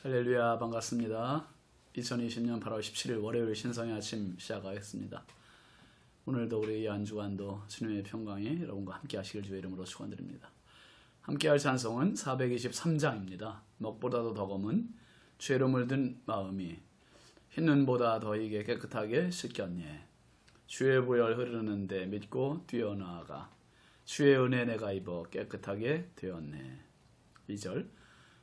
할렐루야, 반갑습니다. 2020년 8월 17일 월요일 신성의 아침 시작하겠습니다. 오늘도 우리 이 한 주간도 주님의 평강이 여러분과 함께 하시길 주의 이름으로 축원드립니다. 함께 할 찬송은 423장입니다. 먹보다도 더 검은 죄로 물든 마음이 흰 눈보다 더이게 깨끗하게 씻겼네. 주의 보혈 흐르는데 믿고 뛰어나아가 주의 은혜 내가 입어 깨끗하게 되었네. 2절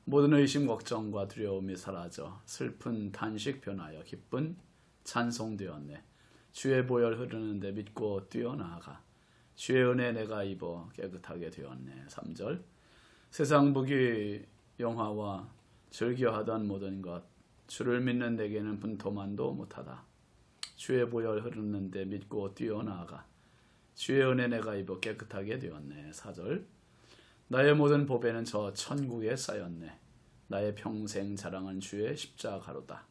모든 의심 걱정과 두려움이 사라져 슬픈 탄식 변하여 기쁜 찬송되었네. 주의 보혈 흐르는데 믿고 뛰어나아가 주의 은혜 내가 입어 깨끗하게 되었네. 3절 세상 부귀 영화와 즐겨하던 모든 것 주를 믿는 내게는 분토만도 못하다. 주의 보혈 흐르는데 믿고 뛰어나아가 주의 은혜 내가 입어 깨끗하게 되었네. 4절 나의 모든 보배는 저 천국에 쌓였네. 나의 평생 자랑은 주의 십자가로다.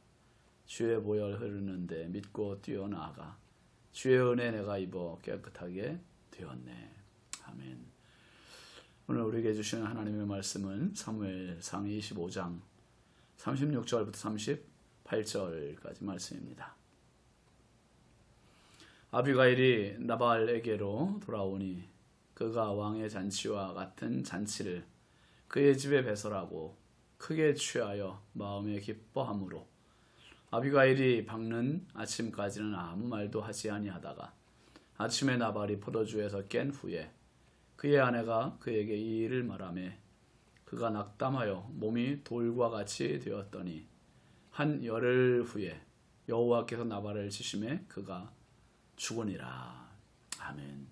주의 보혈 흐르는데 믿고 뛰어나아가 주의 은혜 내가 입어 깨끗하게 되었네. 아멘. 오늘 우리에게 주시는 하나님의 말씀은 사무엘상 25장 36절부터 38절까지 말씀입니다. 아비가일이 나발에게로 돌아오니 그가 왕의 잔치와 같은 잔치를 그의 집에 배설하고 크게 취하여 마음에 기뻐함으로 아비가일이 밝는 아침까지는 아무 말도 하지 아니하다가 아침에 나발이 포도주에서 깬 후에 그의 아내가 그에게 이 일을 말하며 그가 낙담하여 몸이 돌과 같이 되었더니 한 열흘 후에 여호와께서 나발을 치심에 그가 죽으니라. 아멘.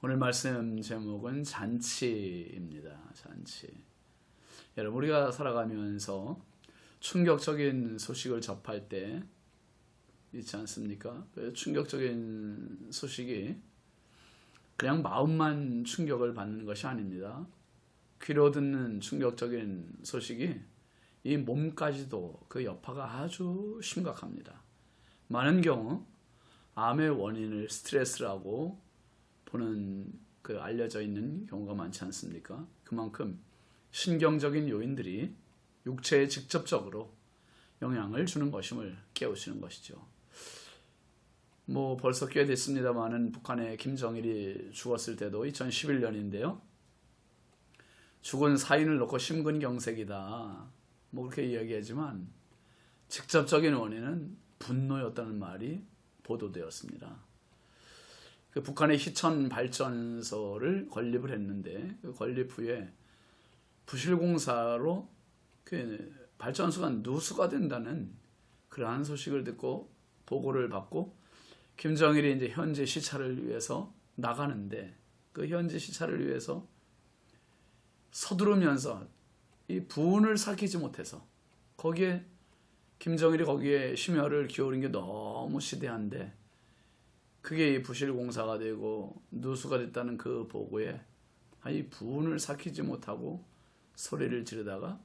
오늘 말씀 제목은 잔치입니다. 잔치. 여러분, 우리가 살아가면서 충격적인 소식을 접할 때 있지 않습니까? 충격적인 소식이 그냥 마음만 충격을 받는 것이 아닙니다. 귀로 듣는 충격적인 소식이 이 몸까지도 그 여파가 아주 심각합니다. 많은 경우 암의 원인을 스트레스라고 보는 그 알려져 있는 경우가 많지 않습니까? 그만큼 신경적인 요인들이 육체에 직접적으로 영향을 주는 것임을 깨우치는 것이죠. 벌써 꽤 됐습니다만은 북한의 김정일이 죽었을 때도 2011년인데요. 죽은 사인을 놓고 심근경색이다. 그렇게 이야기하지만 직접적인 원인은 분노였다는 말이 보도되었습니다. 그 북한의 희천 발전소를 건립을 했는데 그 건립 후에 부실공사로 그 발전소가 누수가 된다는 그러한 소식을 듣고 보고를 받고 김정일이 이제 현지 시찰을 위해서 나가는데 그 현지 시찰을 위해서 서두르면서 이 부운을 삭히지 못해서 거기에 김정일이 거기에 심혈을 기울인 게 너무 시대한데 그게 이 부실공사가 되고 누수가 됐다는 그 보고에 이 부운을 삭히지 못하고 소리를 지르다가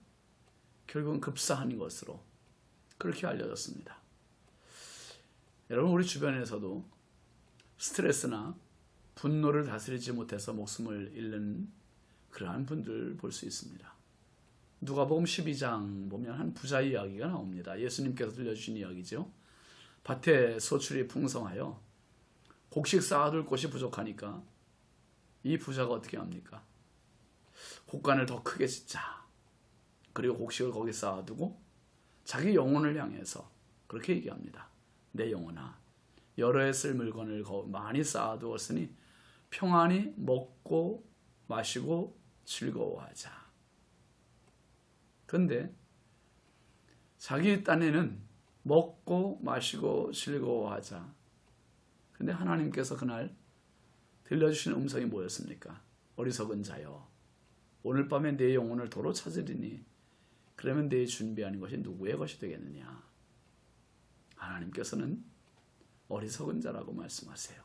결국은 급사한 것으로 그렇게 알려졌습니다. 여러분, 우리 주변에서도 스트레스나 분노를 다스리지 못해서 목숨을 잃는 그러한 분들 볼 수 있습니다. 누가복음 12장 보면 한 부자 이야기가 나옵니다. 예수님께서 들려주신 이야기죠. 밭에 소출이 풍성하여 곡식 쌓아둘 곳이 부족하니까 이 부자가 어떻게 합니까? 곡간을 더 크게 짓자. 그리고 곡식을 거기 쌓아두고 자기 영혼을 향해서 그렇게 얘기합니다. 내 영혼아, 여러 해 쓸 물건을 많이 쌓아두었으니 평안히 먹고 마시고 즐거워하자. 그런데 자기 딴에는 먹고 마시고 즐거워하자. 그런데 하나님께서 그날 들려주신 음성이 뭐였습니까? 어리석은 자여, 오늘 밤에 내 영혼을 도로 찾으리니 그러면 내 준비하는 것이 누구의 것이 되겠느냐? 하나님께서는 어리석은 자라고 말씀하세요.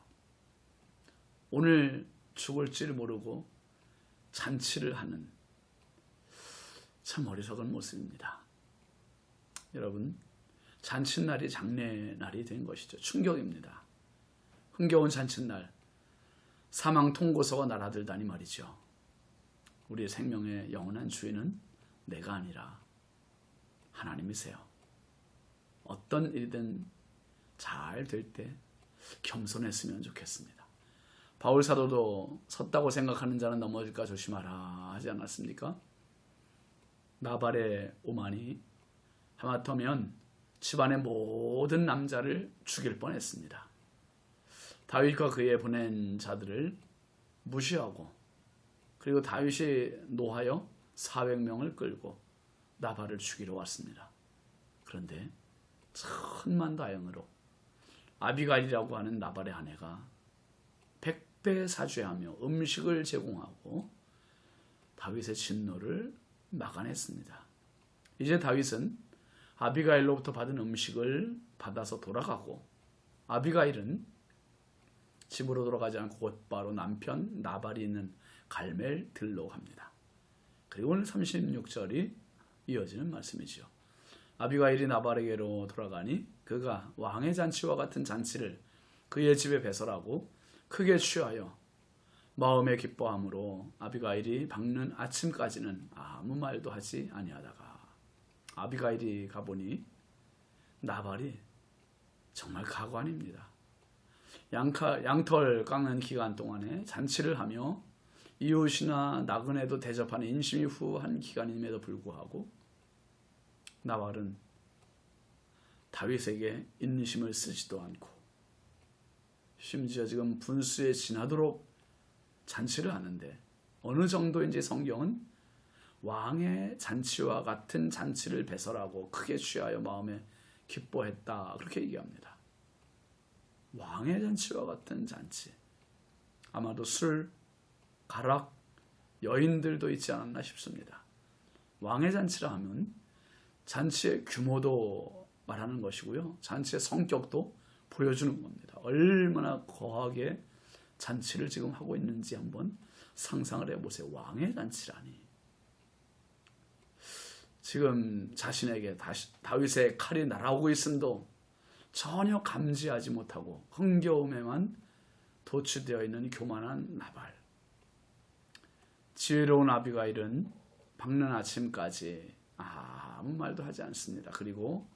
오늘 죽을지를 모르고 잔치를 하는 참 어리석은 모습입니다. 여러분, 잔칫날이 장례날이 된 것이죠. 충격입니다. 흥겨운 잔칫날, 사망 통고서가 날아들다니 말이죠. 우리의 생명의 영원한 주인은 내가 아니라 하나님이세요. 어떤 일이든 잘 될 때 겸손했으면 좋겠습니다. 바울 사도도 섰다고 생각하는 자는 넘어질까 조심하라 하지 않았습니까? 나발의 오만이 하마터면 집안의 모든 남자를 죽일 뻔했습니다. 다윗과 그의 보낸 자들을 무시하고 그리고 다윗이 노하여 400명을 끌고 나발을 죽이러 왔습니다. 그런데 천만다행으로 아비가일이라고 하는 나발의 아내가 100배 사죄하며 음식을 제공하고 다윗의 진노를 막아냈습니다. 이제 다윗은 아비가일로부터 받은 음식을 받아서 돌아가고 아비가일은 집으로 돌아가지 않고 곧바로 남편 나발이 있는 갈멜 들로 갑니다. 그리고 오늘 36절이 이어지는 말씀이지요. 아비가일이 나발에게로 돌아가니 그가 왕의 잔치와 같은 잔치를 그의 집에 배설하고 크게 취하여 마음에 기뻐함으로 아비가일이 밝는 아침까지는 아무 말도 하지 아니하다가 아비가일이 가보니 나발이 정말 가관입니다. 양털 깎는 기간 동안에 잔치를 하며 이웃이나 나그네도 대접하는 인심이 후한 기간임에도 불구하고 나발은 다윗에게 인심을 쓰지도 않고 심지어 지금 분수에 지나도록 잔치를 하는데 어느 정도인지 성경은 왕의 잔치와 같은 잔치를 배설하고 크게 취하여 마음에 기뻐했다 그렇게 얘기합니다. 왕의 잔치와 같은 잔치. 아마도 술, 가락, 여인들도 있지 않았나 싶습니다. 왕의 잔치라 하면 잔치의 규모도 말하는 것이고요. 잔치의 성격도 보여주는 겁니다. 얼마나 거하게 잔치를 지금 하고 있는지 한번 상상을 해보세요. 왕의 잔치라니. 지금 자신에게 다윗의 칼이 날아오고 있음도 전혀 감지하지 못하고 흥겨움에만 도취되어 있는 교만한 나발. 지혜로운 아비가일은 밝는 아침까지 아무 말도 하지 않습니다. 그리고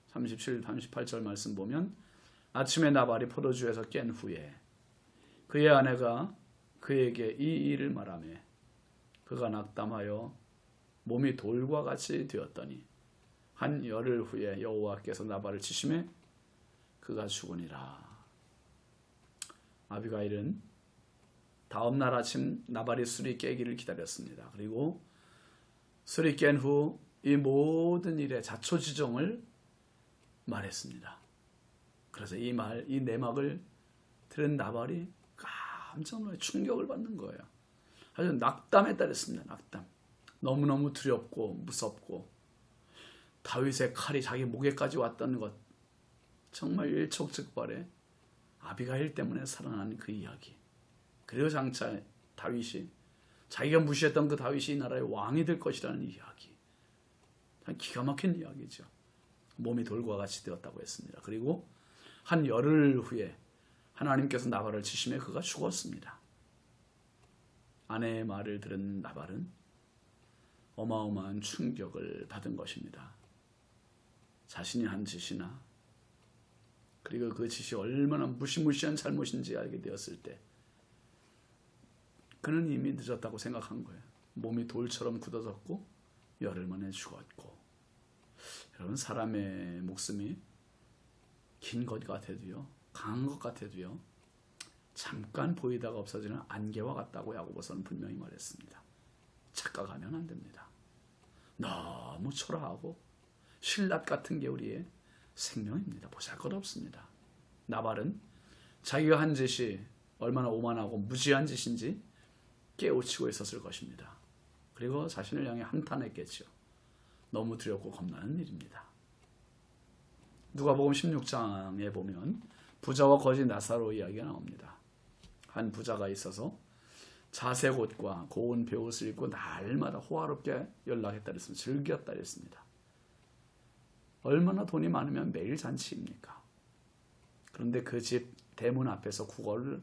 37, 38절 말씀 보면 아침에 나발이 포도주에서 깬 후에 그의 아내가 그에게 이 일을 말하며 그가 낙담하여 몸이 돌과 같이 되었더니 한 열흘 후에 여호와께서 나발을 치심에 그가 죽으니라. 아비가일은 다음 날 아침 나발이 술이 깨기를 기다렸습니다. 그리고 술이 깬 후 이 모든 일의 자초지종을 말했습니다. 그래서 이 내막을 들은 나발이 깜짝 놀라 충격을 받는 거예요. 아주 낙담에 따랐습니다. 낙담. 너무너무 두렵고 무섭고 다윗의 칼이 자기 목에까지 왔다는 것, 정말 일촉즉발의 아비가일 때문에 살아난 그 이야기. 그리고 장차 다윗이 자기가 무시했던 그 다윗이 이 나라의 왕이 될 것이라는 이야기. 기가 막힌 이야기죠. 몸이 돌과 같이 되었다고 했습니다. 그리고 한 열흘 후에 하나님께서 나발을 치심에 그가 죽었습니다. 아내의 말을 들은 나발은 어마어마한 충격을 받은 것입니다. 자신이 한 짓이나 그리고 그 짓이 얼마나 무시무시한 잘못인지 알게 되었을 때 그는 이미 늦었다고 생각한 거예요. 몸이 돌처럼 굳어졌고 열흘 만에 죽었고. 여러분, 사람의 목숨이 긴 것 같아도요, 강한 것 같아도요, 잠깐 보이다가 없어지는 안개와 같다고 야고보서는 분명히 말했습니다. 착각하면 안 됩니다. 너무 초라하고 신랏 같은 게 우리의 생명입니다. 보잘것없습니다. 나발은 자기가 한 짓이 얼마나 오만하고 무지한 짓인지 깨우치고 있었을 것입니다. 그리고 자신을 향해 한탄했겠죠. 너무 두렵고 겁나는 일입니다. 누가복음 16장에 보면 부자와 거지 나사로 이야기가 나옵니다. 한 부자가 있어서 자색 옷과 고운 베옷을 입고 날마다 호화롭게 연락했다 그랬습니다. 즐겼다 그랬습니다. 얼마나 돈이 많으면 매일 잔치입니까? 그런데 그 집 대문 앞에서 구걸을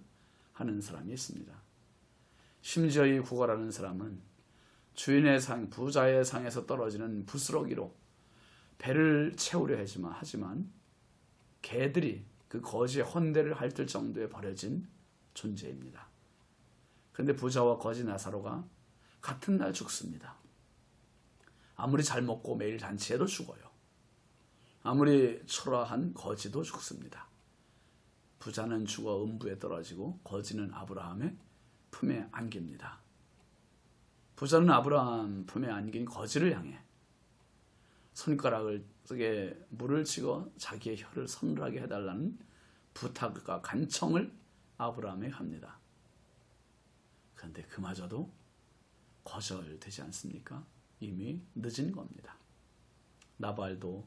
하는 사람이 있습니다. 심지어 이 구걸하는 사람은 주인의 상, 부자의 상에서 떨어지는 부스러기로 배를 채우려 하지만 개들이 그 거지의 헌대를 핥을 정도에 버려진 존재입니다. 그런데 부자와 거지 나사로가 같은 날 죽습니다. 아무리 잘 먹고 매일 잔치해도 죽어요. 아무리 초라한 거지도 죽습니다. 부자는 죽어 음부에 떨어지고 거지는 아브라함의 품에 안깁니다. 부자는 아브라함 품에 안긴 거지를 향해 손가락을 속에 물을 찍어 자기의 혀를 서늘하게 해달라는 부탁과 간청을 아브라함에게 합니다. 그런데 그마저도 거절되지 않습니까? 이미 늦은 겁니다. 나발도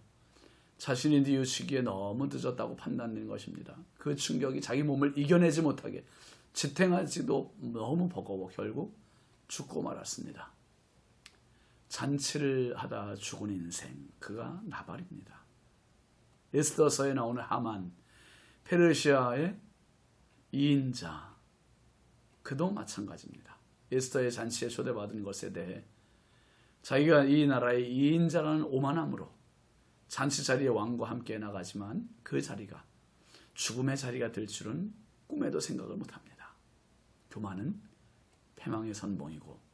자신이 뉘우치기에 너무 늦었다고 판단된 것입니다. 그 충격이 자기 몸을 이겨내지 못하게 지탱하지도 너무 버거워 결국 죽고 말았습니다. 잔치를 하다 죽은 인생, 그가 나발입니다. 에스더서에 나오는 하만, 페르시아의 2인자, 그도 마찬가지입니다. 에스더의 잔치에 초대받은 것에 대해 자기가 이 나라의 2인자라는 오만함으로 잔치 자리에 왕과 함께 나가지만 그 자리가 죽음의 자리가 될 줄은 꿈에도 생각을 못합니다. 교만은 패망의 선봉이고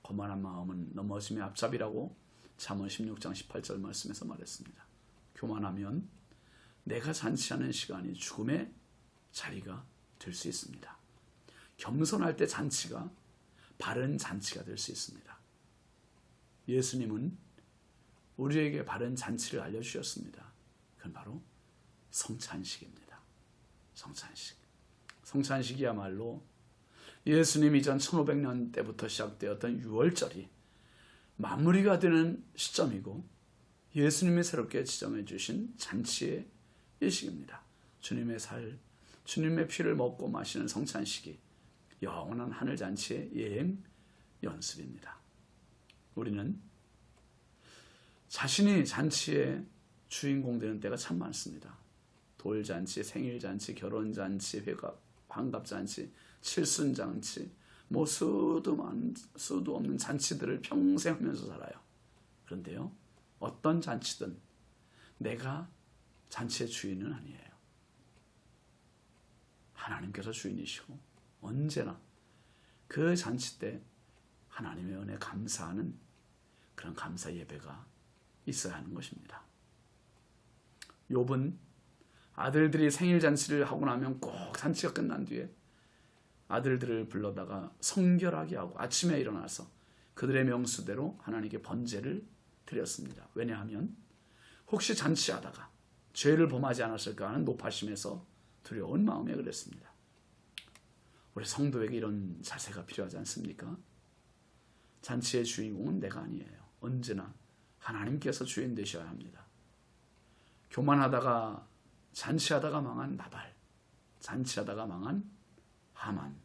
거만한 마음은 넘어짐의 앞잡이라고 잠언 16장 18절 말씀에서 말했습니다. 교만하면 내가 잔치하는 시간이 죽음의 자리가 될 수 있습니다. 겸손할 때 잔치가 바른 잔치가 될 수 있습니다. 예수님은 우리에게 바른 잔치를 알려주셨습니다. 그건 바로 성찬식입니다. 성찬식. 성찬식이야말로 예수님 이전 1500년 때부터 시작되었던 유월절이 마무리가 되는 시점이고 예수님이 새롭게 지정해 주신 잔치의 일식입니다. 주님의 살, 주님의 피를 먹고 마시는 성찬식이 영원한 하늘잔치의 예행 연습입니다. 우리는 자신이 잔치의 주인공 되는 때가 참 많습니다. 돌잔치, 생일잔치, 결혼잔치, 회갑, 환갑잔치, 칠순잔치, 수도 없는 잔치들을 평생 하면서 살아요. 그런데요, 어떤 잔치든 내가 잔치의 주인은 아니에요. 하나님께서 주인이시고 언제나 그 잔치 때 하나님의 은혜 감사하는 그런 감사 예배가 있어야 하는 것입니다. 욥은 아들들이 생일 잔치를 하고 나면 꼭 잔치가 끝난 뒤에 아들들을 불러다가 성결하게 하고 아침에 일어나서 그들의 명수대로 하나님께 번제를 드렸습니다. 왜냐하면 혹시 잔치하다가 죄를 범하지 않았을까 하는 노파심에서 두려운 마음에 그랬습니다. 우리 성도에게 이런 자세가 필요하지 않습니까? 잔치의 주인공은 내가 아니에요. 언제나 하나님께서 주인 되셔야 합니다. 교만하다가 잔치하다가 망한 나발, 잔치하다가 망한 하만,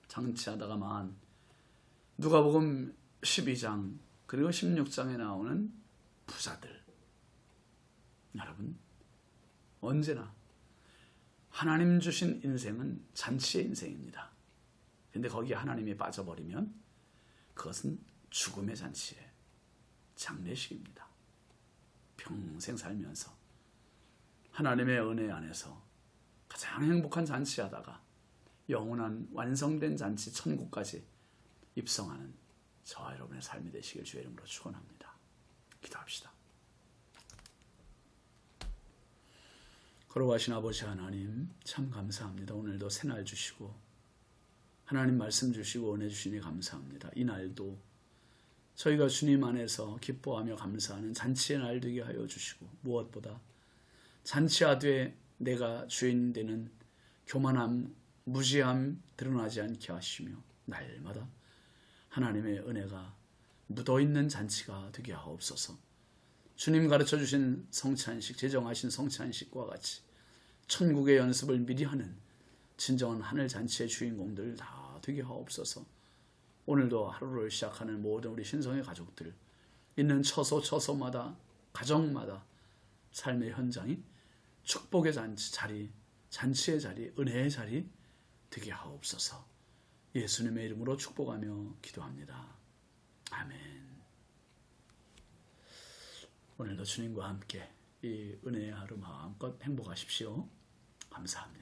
잔치하다가 망한 누가복음 12장 그리고 16장에 나오는 부자들. 여러분, 언제나 하나님 주신 인생은 잔치의 인생입니다. 그런데 거기에 하나님이 빠져버리면 그것은 죽음의 잔치의 장례식입니다. 평생 살면서 하나님의 은혜 안에서 가장 행복한 잔치하다가 영원한 완성된 잔치 천국까지 입성하는 저와 여러분의 삶이 되시길 주의 이름으로 축원합니다. 기도합시다. 걸어가신 아버지 하나님 참 감사합니다. 오늘도 새날 주시고 하나님 말씀 주시고 은혜 주시니 감사합니다. 이 날도 저희가 주님 안에서 기뻐하며 감사하는 잔치의 날 되게 하여 주시고 무엇보다 잔치하되 내가 주인 되는 교만함, 무지함 드러나지 않게 하시며 날마다 하나님의 은혜가 묻어있는 잔치가 되게 하옵소서. 주님 가르쳐 주신 성찬식, 제정하신 성찬식과 같이 천국의 연습을 미리 하는 진정한 하늘 잔치의 주인공들 다 되게 하옵소서. 오늘도 하루를 시작하는 모든 우리 신성의 가족들 있는 처소마다 가정마다 삶의 현장이 축복의 자리, 잔치의 자리, 은혜의 자리 되게 하옵소서. 예수님의 이름으로 축복하며 기도합니다. 아멘. 오늘도 주님과 함께 이 은혜의 하루 마음껏 행복하십시오. 감사합니다.